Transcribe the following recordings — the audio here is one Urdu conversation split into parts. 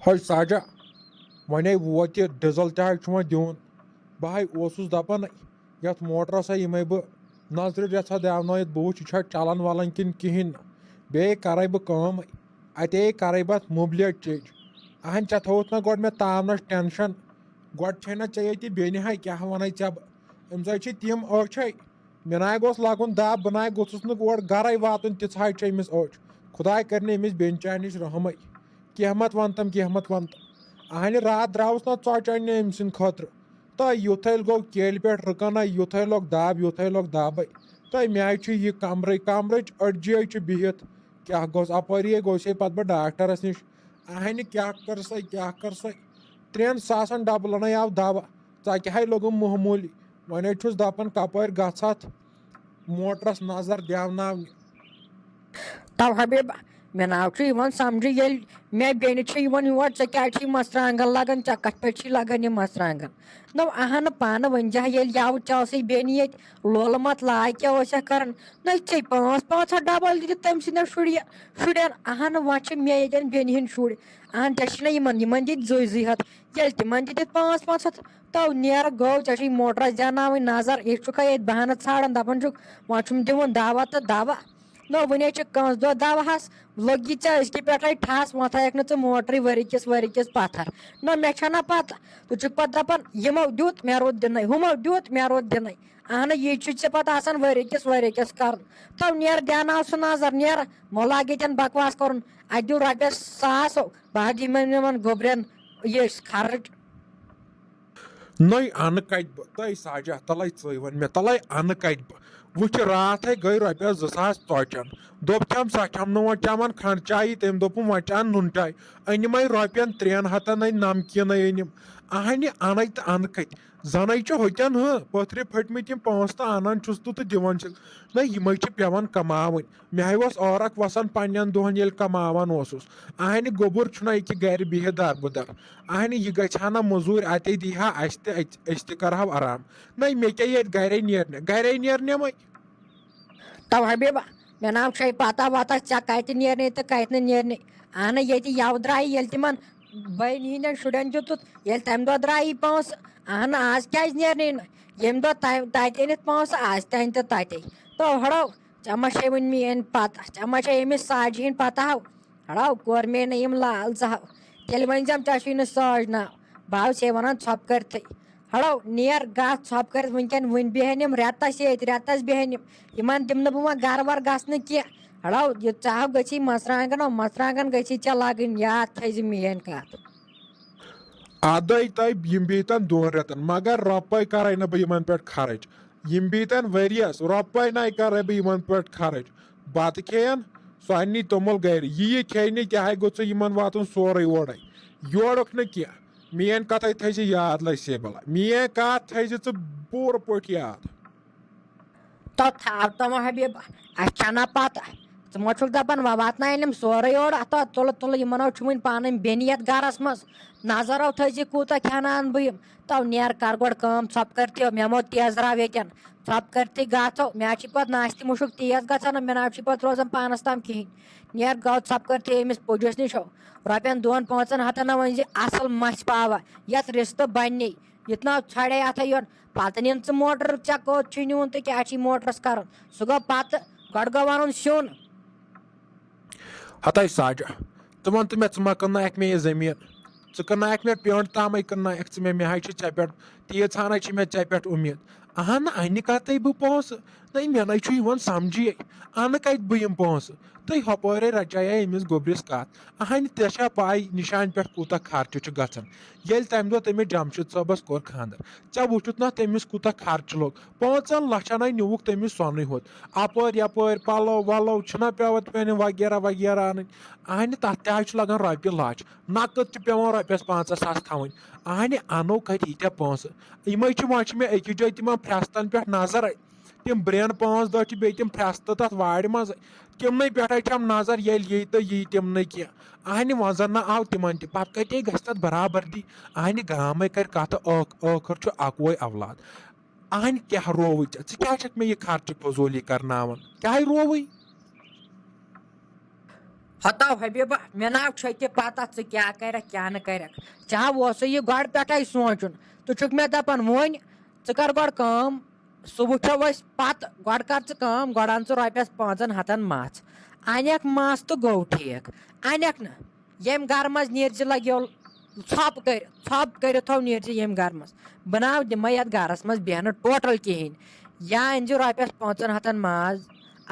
ہے ساجا ونے ووت یہ ڈیزل تہ چھُ دیُن بہٕ اوسُس دپان یتھ موٹرس یِمے بہٕ نظرِ رژھا دیاونٲیِتھ بہٕ وٕچھ یہِ چھا چلان ولان کِنہٕ کِہینۍ نہٕ بیٚیہِ کرے بہٕ کٲم اتے کرے بہٕ اتھ مُبلیٹ چینج اہن ژےٚ تھووُتھ نا گۄڈٕ مےٚ تاونس ٹینشن گۄڈٕ چھے نا ژےٚ ییٚتہِ بیٚنہِ ہے کیٛاہ ونے ژےٚ بہٕ أمۍ سۭتۍ چھِ تِم أچھے مےٚ ناے گوٚژھ لگُن دب بہٕ ناے گوٚژھُس نہٕ اور گرے واتُن تِژھے چھِ أمِس أچھ خداے کرِ نہٕ أمِس بیٚنہِ چانہِ نِش رحمٕے کینٛہہ مت ون تم کینٛہہ مت ون تم اہنہِ راتھ درٛاوُس نا ژۄچہِ اننہِ أمۍ سٕنٛدِ خٲطرٕ تہٕ یُتھے گوٚو کیلہِ پٮ۪ٹھ رُکنا یُتھے لوٚگ دب یُتھے لوٚگ دبے تہٕ مےٚ چھُ یہِ کمرٕچ أڈجے چھِ بِہِتھ کیٛاہ گوٚژھ اپٲری گوٚژھ پتہٕ بہٕ ڈاکٹرس نِش اہنہِ کیٛاہ کر سا 3,000 ڈبہٕ لنے آو دوا ژکہِ ہے لوٚگُم معموٗلی وۄنۍ چھُس دپان کپٲرۍ گژھ اتھ موٹرس نظر دیاوناونہِ تو حبیبہ مےٚ ناو چھُ یِوان سمجھِ ییٚلہِ مےٚ بیٚنہِ چھِ یِوان یور ژےٚ کیٛازِ چھِ مرژٕوانٛگن لگان ژےٚ کتھ پٮ۪ٹھ چھی لگان یِم مرژٕوانٛگن دوٚپ اہنہٕ پانہٕ ؤنۍ زِ ییٚلہِ یوٕ ژےٚ ٲسٕے بیٚنہِ ییٚتہِ لولہٕ مت لاے کیٛاہ ٲسکھ کران نہ ژےٚ 500 ڈبل دِتھ تٔمۍ سٕنٛدٮ۪ن شُرٮ۪ن اہنہٕ وۄنۍ چھِ مےٚ ییٚتٮ۪ن بیٚنہِ ہٕنٛدۍ شُرۍ اہن ژےٚ چھِ نہ یِمن دِتۍ 200 ہتھ ییٚلہِ تِمن دِتِتھ 500 تو نیرٕ گوٚو ژےٚ چھُے موٹرس دیاوناوٕنۍ نظر یہِ چھُکھا ییٚتہِ بہانہٕ ژھانڈان دپان چھُکھ وۄنۍ چھُم دِوُن دوا تہٕ دوا نہ وُنے چھِ 5 دۄہ دوہس لوٚگی ژےٚ أزکہِ پٮ۪ٹھے ٹھس وۄنۍ تھایکھ نہٕ ژٕ موٹرٕے ؤری کِس پتھر نہ مےٚ چھنہ پتہ ژٕ چھُکھ پتہٕ دپان یِمو دیُت مےٚ روٚت دِنٕے ہُمو دیُت مےٚ روٚت دِنٕے اہنہٕ یہِ چھُ ژےٚ پتہٕ آسان ؤری کِس کرُن تو نیرٕ دیاوناو سُہ نظر نیرٕ مہ لاگ ییٚتٮ۪ن بکواس کرُن اتہِ دِیِو رۄپیس 1000 بہٕ حظ دِمن یِمن گوٚبرٮ۪ن یہِ خرٕچ نٔے انہٕ کتہِ بہٕ تٔے ساجا تلے ژٕے ون مےٚ تلے انہٕ کتہِ بہٕ وٕچھ راتھے گٔے رۄپیس 2,000 ژۄچن دوٚپ چھم سا چھم نہٕ وۄنۍ چٮ۪وان کھنڈ چایی تٔمۍ دوٚپُم وۄنۍ چٮ۪ن نُن چاے أنِمے رۄپین 300 أنۍ نمکیٖنٕے أنِم اہنہِ انے تہٕ انہٕ کتہِ زنے چھُ ہوٚتٮ۪ن پٔتھرِ پھٔٹمٕتۍ یِم پونٛسہٕ تہٕ انان چھُس تہٕ دِوان چھُس نہ یِمے چھِ پیٚوان کماوٕنۍ مےٚ اوس عٲرق وسان پننٮ۪ن دۄہن ییٚلہِ کماوان اوسُس اہنہِ گوٚبُر چھُنہ ییٚکہِ گرِ بِہِتھ دربٕدر اہنہِ یہِ گژھِ ہا نہ موٚزوٗرۍ اتے دی ہا اسہِ تہِ أسۍ تہِ کرہاو آرام نہ مےٚ کیٛاہ ییٚتہِ گرے نیرنہِ تو حبیبہ مےٚ ناو چھے پتہ وتہ ژےٚ کتہِ نیرنے تہٕ کتہِ نہٕ نیرنے اہنہٕ ییٚتہِ یوٕ درٛایہِ ییٚلہِ تِمن بٔنۍ ہٕنٛدٮ۪ن شُرٮ۪ن دِتُتھ ییٚلہِ تمہِ دۄہ درٛایی پونٛسہٕ اہنہٕ آز کیٛازِ نیرنے نہٕ ییٚمہِ دۄہ تتہِ أنِتھ پونٛسہٕ آز تہِ انہِ تہٕ تتے تو ہڑو ژےٚ ما چھے وُنہِ میٲنۍ پتہ ژےٚ ما چھے أمِس ساجہِ ہِنٛدۍ پتہ ہو ہڑو کوٚر مے نہٕ یِم لال ژٕ ہو تیٚلہِ ؤنزٮ۪م ژےٚ چھُے نہٕ ساج ناو بہٕ ہو ژے ونان ژھۄپہٕ کٔرتھٕے ہڑو نیر گژھ ژھۄپہٕ کٔرِتھ وُنۍ بیہن یِم رٮ۪تس ییٚتہِ رٮ۪تس بیہن یِمن دِمہٕ نہٕ بہٕ وۄنۍ گرٕ ور گژھنہٕ کینٛہہ ہڑو یہِ ژےٚ ہو گٔژھی مرژٕوانٛگن گٔژھی ژےٚ لگٕنۍ یاد تھٲیزِ میٲنۍ کتھ ادے تے یِم بیٖتن 2 رٮ۪تن مگر رۄپے کرے نہٕ بہٕ یِمن پٮ۪ٹھ خرٕچ یِم بیٖتن ؤرۍیس رۄپے نَے کرے بہٕ یِمن پٮ۪ٹھ خرٕچ بتہٕ کھٮ۪ین سُہ اننی توٚمُل گرِ یہِ کھیٚنہِ تہِ ہے گوٚژھ یِمن واتُن سورُے اورے یورُکھ نہٕ کینٛہہ میٲنۍ کتھے تھٲیزِ یاد لسے بلا میٲنۍ کتھ تھٲیزِ ژٕ پوٗرٕ پٲٹھۍ یاد تو تھاو تِمو حبیبہ اسہِ چھنا پتہ ژٕ ما چھُکھ دپان وۄنۍ واتناون یِم سورُے اورٕ اَتھ تُلہٕ یِمن چھُ وُنہِ پانہٕ بیٚنہِ یتھ گرس منٛز نظر تھٲیزِ کوٗتاہ کھٮ۪ناون بہٕ یِم تو نیر کر گۄڈٕ کٲم ژھۄپہٕ کٔرتھٕے مےٚ مو تیزراو ییٚتٮ۪ن ژھۄپہٕ کٔرتھٕے گژھو مےٚ حظ چھِ پتہٕ ناستہِ مُشُک تیز گژھان مےٚ نہ حظ چھِ پتہٕ روزان پانس تام کہیٖنۍ نیر گوٚو ژھۄپہٕ کٔرتھٕے أمِس پُجِس نِش رۄپین 2-5 ہتن ؤنۍ زِ اصل مژھ پاوا یتھ رِستہٕ بننے یِتھ نہ ژھڑے اتھے یورٕ پتہٕ نِن ژٕ موٹر ژےٚ کوٚت چھُے نیُن تہٕ کیٛاہ چھُے موٹرس کرُن سُہ گوٚو پتہٕ گۄڈٕ گوٚو ونُن سیُن ہتے ساجا ژٕ وَن تہٕ مےٚ ژٕ ما کٕننایکھ مےٚ یہِ زٔمیٖن ژٕ کٕننایکھ مےٚ پٮ۪نٛڈ تامے کٕننایکھ ژٕ مےٚ حظ چھِ ژےٚ پٮ۪ٹھ تیٖژ ہَنَے چھِ مےٚ ژےٚ پٮ۪ٹھ اُمید اہنہٕ انہِ کتے بہٕ پونٛسہٕ نٔے مےٚ نَے چھُ یِوان سمجھے انہٕ کتہِ بہٕ یِم پونٛسہٕ تہٕ ہۄپٲرے رچایے أمِس گوٚبرِس کتھ اہنہِ ژےٚ چھا پاے نِشانہِ پٮ۪ٹھ کوٗتاہ خرچہٕ چھُ گژھان ییٚلہِ تمہِ دۄہ تٔمِس جمشید صٲبس کوٚر خانٛدر ژےٚ وٕچھُتھ نا تٔمِس کوٗتاہ خرچہٕ لوٚگ 5 لچھن نِوُکھ تٔمِس سۄنٕے ہوت اپٲرۍ یپٲرۍ پلو ولو چھِنہ پٮ۪وان وغیرہ وغیرہ انٕنۍ اہنہِ تتھ تہِ حظ چھُ لگان رۄپیہِ لچھ نقد تہِ پیٚوان رۄپیس 500,000 تھاوٕنۍ اہنہِ انو کتہِ ییٖتیاہ پونٛسہٕ یِمے چھِ وۄنۍ چھِ مےٚ أکِس جایہِ تِمن فرٛستن پٮ۪ٹھ نظر تِم برٛین 5 دۄہ چھِ بیٚیہِ تِم فرٛستہٕ تتھ وارِ منٛزے تِمنٕے پٮ۪ٹھے چھم نظر ییٚلہِ یی تہٕ یی تِمنٕے کینٛہہ اہنہِ وۄنۍ زن نہٕ آو تِمن تہِ پتہٕ کتے گژھِ تتھ برابردی اہنہِ گامے کرِ کتھ ٲخر چھُ اکوے اولاد اہنہِ کیٛاہ رووٕے ژٕ کیٛاہ چھکھ مےٚ یہِ خرچہٕ فضوٗلی کرناوان کیٛاہ رووٕے ہتو حبیبہ مےٚ ناو چھے تہِ پتہ ژٕ کیٛاہ کرکھ کیٛاہ نہٕ کرکھ ژےٚ اوسُے یہِ گۄڈٕ پٮ۪ٹھے سونٛچُن ژٕ چھُکھ مےٚ دپان وۄنۍ ژٕ کر گۄڈٕ کٲم سُہ وٕچھو أسۍ پتہٕ گۄڈٕ کر ژٕ کٲم گۄڈٕ ان ژٕ رۄپیس 500 مژھ انکھ مژھ تہٕ گوٚو ٹھیٖک انکھ نہٕ ییٚمہِ گرٕ منٛز نیرِ لگیو ژھۄپ کٔرِتھ تھو نیرِ ییٚمہِ گرٕ منٛز بہٕ ناو دِمے یتھ گرس منٛز بیہنہٕ ٹوٹل کہیٖنۍ یا أنۍ زِ رۄپیس 500 ماز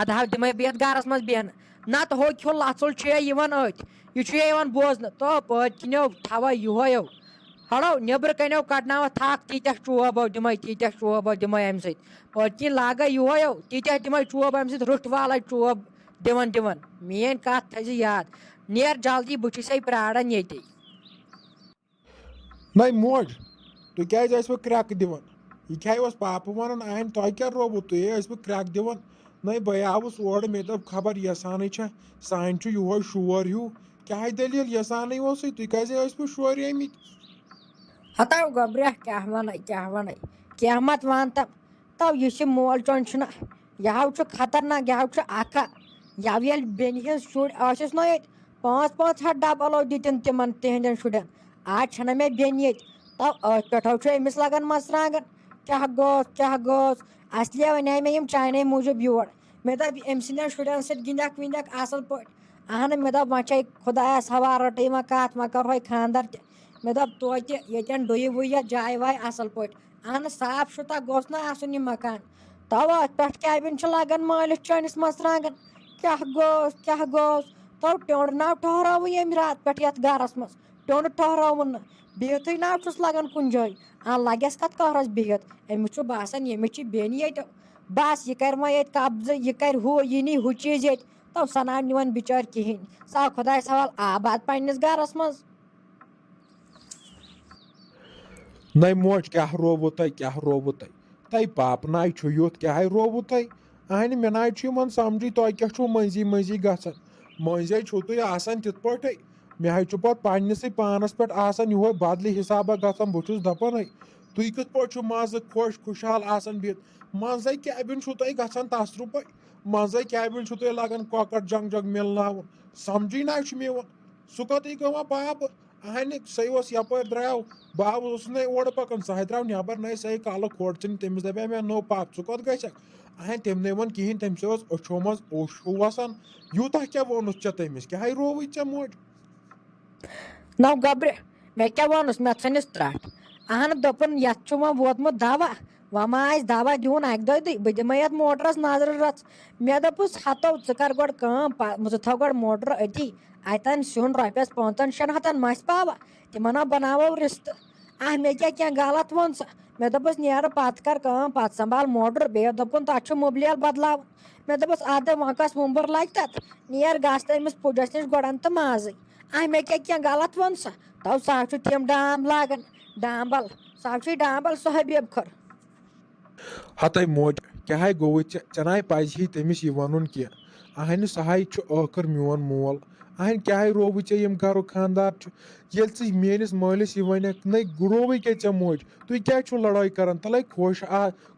ادٕ دِمے بہٕ یتھ گرس منٛز بیہنہٕ نتہٕ ہوٚکھ ہیوٗ لژھُل چھُ یِوان أتھۍ یہِ چھُ یِوان بوزنہٕ تو پٔتۍ کِنیو تھاوے یِہوے ہڑو نیبرٕ کَنیو کڑناوَتھ تھکھ تیٖتیاہ چوب دِمے تیٖتیاہ چوب دِمے اَمہِ سۭتۍ پٔتۍ کِنۍ لاگے یِہوے تیٖتیاہ دِمے چوب اَمہِ سۭتۍ رٕٹھ والے چوب دِوان میٲنۍ کتھ تھٲیزِ یاد نیر جلدی بہٕ چھُسے پیاران ییٚتی نَے موج تُہۍ کیازِ ٲسوٕ کرٛٮ۪کہٕ دِوان یہِ کیٛاہ اوس پاپہٕ وَنان اہم تۄہہِ کیٛاہ رووُ تُہۍ ٲسوٕ کرٛٮ۪کہٕ دِوان نَے بہٕ آوُس اورٕ مےٚ دوٚپ خبر یسانٕے چھا سانہِ چھُ یِہوے شور ہیوٗ کیٛاہ دٔلیٖل یسانٕے اوسُے تُہۍ کیازِ ٲسوٕ شوریمٕتۍ ہتو گۄبرہ کیٛاہ وَنے کینٛہہ مت وَن تو یُس یہِ مول چوٚن چھُنہ یہِ ہَو چھُ خطرناک یہِ ہَو چھُ اکھا یَوٕ ییٚلہِ بیٚنہِ ہِنٛز شُرۍ ٲسِس نہ ییٚتہِ 500 ڈبلو دِتِن تِمن تِہنٛدٮ۪ن شُرٮ۪ن آز چھنہ مےٚ بیٚنہِ ییٚتہِ تو أتھۍ پٮ۪ٹھو چھُ أمِس لگان مرژٕوانٛگن کیٛاہ گوٚژھ اصلے وَنے مےٚ یِم چانے موٗجوٗب یور مےٚ دوٚپ أمۍ سٕنٛدٮ۪ن شُرٮ۪ن سۭتۍ گِنٛدکھ وِنٛدکھ اَصٕل پٲٹھۍ اہنہٕ مےٚ دوٚپ وۄنۍ چھے خۄدایس حوالہٕ رٔٹٕے وۄنۍ کَتھ وۄنۍ کَرہوے خانٛدر تہِ مےٚ دوٚپ توتہِ ییٚتٮ۪ن ڈُیہِ وُیہِ یتھ جایہِ وایہِ اَصٕل پٲٹھۍ اہنہٕ صاف شُتھرا گوٚژھ نہ آسُن یہِ مکان تو اَتھ پٮ۪ٹھ کیٛابِن چھُ لگان مٲلِس چٲنِس مرژٕوانٛگن کیٛاہ گوٚژھ تو ٹیوٚنٛڈ ناو ٹھہراوٕے ییٚمہِ راتہٕ پٮ۪ٹھ یتھ گرس منٛز ٹیوٚنٛڈ ٹھہراوُن نہٕ بِہتھٕے ناو چھُس لگان کُنہِ جایہِ لگٮ۪س کتھ کارس بِہِتھ أمِس چھُ باسان ییٚمِس چھِ بیٚنہِ ییٚتہِ بس یہِ کرِ وۄنۍ ییٚتہِ قبضہٕ یہِ کرِ ہُہ یہِ نی ہُہ چیٖز ییٚتہِ تو سۄ ناو نہِ وۄنۍ بِچٲرۍ کِہینۍ سۄ آو خۄدایس حوالہٕ آباد پننِس گرس منٛز نَے موج کیٛاہ رووُ تۄہہِ تۄہہِ پاپہٕ ناے چھُ یُتھ کیٛاہ رووُ تۄہہِ اہنہِ مےٚ ناے چھُ یِوان سمجھٕے تۄہہِ کیٛاہ چھُو مٔنٛزی گژھان مٔنٛزۍ چھُو تُہۍ آسان تِتھ پٲٹھے مےٚ حظ چھُ پتہٕ پننِسٕے پانس پٮ۪ٹھ آسان یِہوے بدلہِ حسابہ گژھان بہٕ چھُس دپان تُہۍ کِتھ پٲٹھۍ چھُو مزٕ خۄشحال آسان بِہِتھ منٛزے کیبِن چھُو تۄہہِ گژھان تسرُپے منٛزے کیبِن چھُو تۄہہِ لگان کۄکر جنگ مِلناوُن سمجھٕے نہ چھُ مےٚ یِوان سُہ کوٚتٕے گوٚو وۄنۍ پاپہٕ اہنہِ سُے اوس یپٲرۍ درٛاو بہٕ اوسُس نَے اورٕ پکان سُہ درٛاو نٮ۪بر نَے سۄ کالہٕ کھوڑ ژھٕنۍ تٔمِس دپے مےٚ نو پکھ ژٕ کوٚت گژھکھ اہنہِ تٔمۍ نَے ووٚن کِہینۍ تٔمِس اوس أچھو منٛز اوٚش ہیوٗ وسان یوٗتاہ کیٛاہ ووٚنُتھ ژےٚ تٔمِس کیٛاہ رووُے ژےٚ موج نو گۄبرِ مےٚ کیٛاہ ووٚنُس مےٚ ژھٕنِس ترٛٹھ اہنہٕ دوٚپُن یتھ چھُ وۄنۍ ووتمُت دوا وۄنۍ ما آسہِ دوا دیُن اکہِ دۄیہِ بہٕ دِمے یتھ موٹرس نظرٕ رژھ مےٚ دوٚپُس ہتو ژٕ کر گۄڈٕ کٲم ژٕ تھاو گۄڈٕ موٹر أتی اتٮ۪ن سیُن رۄپیس 500-600 مژھِ پاوا تِمن بناوو رِستہٕ مےٚ کینٛہہ غلط ووٚن سا مےٚ دوٚپُس نیرٕ پتہٕ کر کٲم پتہٕ سنبھال موٹر بیٚیہِ دوٚپُن تتھ چھُ مُبلیل بدلاوُن مےٚ دوٚپُس ادٕ وۄنۍ کۄس وُمبُر لگہِ تتھ نیر گژھ تہٕ أمِس پُجس نِش گۄڈٕ تہٕ مازٕے مےٚ کینٛہہ غلط ووٚن سا تو سُہ حظ چھُ تِم ڈام لاگان ڈامبل سُہ حظ چھُے ڈامبل سُہ حبیب خٲر ہتے موج کیٛاہ گوٚوُے ژےٚ ناے پزِہی تٔمِس یہِ وَنُن کینٛہہ اہنہِ سُہ ہے چھُ ٲخٕر میون مول اہنہِ کیٛاہ رووُے ژےٚ ییٚمہِ گرُک خانٛدار چھُ ییٚلہِ ژٕ میٲنِس مٲلِس یہِ ونکھ نَے رووُے کیٛاہ ژےٚ موج تُہۍ کیٛازِ چھُو لڑٲے کران تلے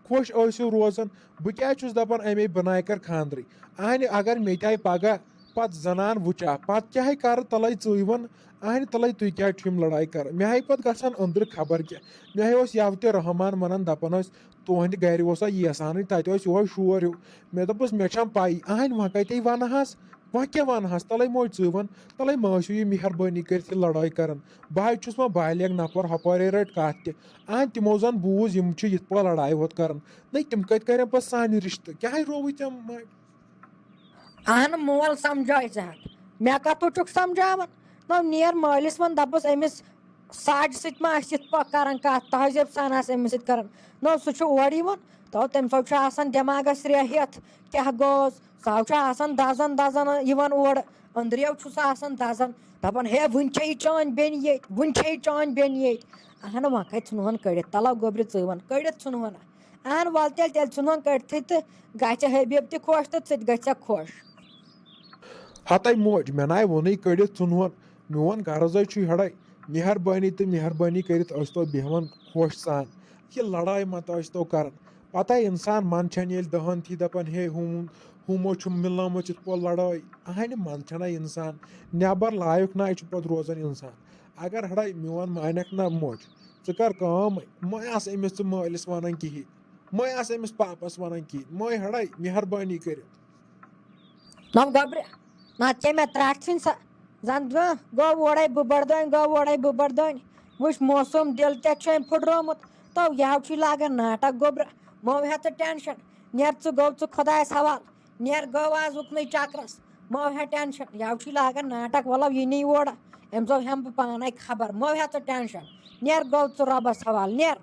خۄش ٲسِو روزان بہٕ کیٛازِ چھُس دپان امے بہٕ ناے کر خانٛدرٕے اہنہِ اگر مےٚ تہِ آیہِ پگاہ پتہٕ زنان وٕچھا پتہٕ کیٛاہ کرٕ تلے ژٕے وَن اہنہِ تلے تُہۍ کیٛازِ چھِو یِم لڑٲے کران مےٚ پتہٕ گژھان أنٛدرٕ خبر کیٛاہ مےٚ اوس یوٕ تہِ رحمان ونان دپان ٲسۍ تُہنٛدِ گرِ اوسا یسانٕے تتہِ اوس یِہوے شور ہیوٗ مےٚ دوٚپُس مےٚ چھم پایی اہنہِ وۄنۍ کتے ونہٕ ہس وۄنۍ کیٛاہ ونہٕ ہس تلے موج ژٕے وَن تلے مہ ٲسِو یہِ مہربٲنی کٔرِتھ یہِ لڑٲے کران بہٕ حظ چھُس وۄنۍ بالینگ نفر ہپٲرے رٔٹۍ کتھ تہِ اہنہِ تِمو زن بوٗز یِم چھِ یِتھ پٲٹھۍ لڑایہِ ہوت کران نَے تِم کتہِ کرن پتہٕ سانہِ رِشتہٕ کیٛاہ رووُے ژےٚ اہنہٕ مول سمجھٲے ژٕ حظ مےٚ کتھوٗ چھُکھ سمجھاوان نو نیر مٲلِس وَن دپُس أمِس ساڑِ سۭتۍ ما آسہِ یِتھ پٲٹھۍ کران کتھ تہذیٖب سان آسہِ أمِس سۭتۍ کران نو سُہ چھُ اورٕ یِوان تو تٔمِس حظ چھُ آسان دٮ۪ماغس رےٚ ہٮ۪تھ کیٛاہ گوٚژھ سُہ حظ چھُ آسان دزان یِوان اورٕ أنٛدرِیو چھُ سُہ آسان دزان دپان ہے وُنہِ چھے یہِ چٲنۍ بیٚنہِ ییٚتہِ اہنہٕ وۄنۍ کتہِ ژھٕنہون کٔڑِتھ تلو گوٚبرِ ژٕے وَن کٔڑِتھ ژھٕنہون اہن وَلہٕ تیٚلہِ ژھٕنہون کٔڑتھٕے تہٕ گژھِ حبیب تہِ خۄش تہٕ ژٕ تہِ گژھکھ خۄش ہتے موج مےٚ ناے ووٚنُے کٔڑِتھ ژھٕنہون میون غرضے چھُ یِہوے مہربٲنی کٔرِتھ ٲسۍ تو بیٚہوان خۄش سان یہِ لڑٲے مت ٲسۍ تو کران پتہٕ اِنسان منٛد چھنہٕ ییٚلہِ دہن تھی دپان ہے ہُمو چھُ مِلنٲومٕژ یِتھ پٲٹھۍ لڑٲے اہنہِ منٛز چھَنا اِنسان نٮ۪بر لایُک نہ یہِ چھُ پتہٕ روزان اِنسان اگر ہڑے میون مانکھ نہ موج ژٕ کر کٲم مٔے آس أمِس ژٕ مٲلِس وَنان کِہیٖنۍ مٔے آس أمِس پاپس وَنان کِہیٖنۍ مٔے ہڑے مہربٲنی کٔرِتھ نم گوٚبرِ نتہٕ چے مےٚ ترٛٹھ ژھٕنۍ سۄ زن گوٚو اورے بُبردٲنۍ گوٚو اورے بُبردٲنۍ وٕچھ موسوٗم دِل تہِ چھُ أمۍ پھٕٹرومُت تو یَوٕ چھُے لاگان ناٹک گوٚبرٕ مو ہےٚ ژٕ ٹٮ۪نشن نیر ژٕ گوٚو ژٕ خۄدایس حوال نیر گوٚو آز اُکنُے چکرس مو ہےٚ ٹٮ۪نشن یَوٕ چھُے لاگان ناٹک وَلو یہِ نی اورٕ أمۍ زو ہٮ۪مہٕ بہٕ پانے خبر مو ہےٚ ژٕ ٹٮ۪نشن نیر گوٚو ژٕ رۄبس حوال نیر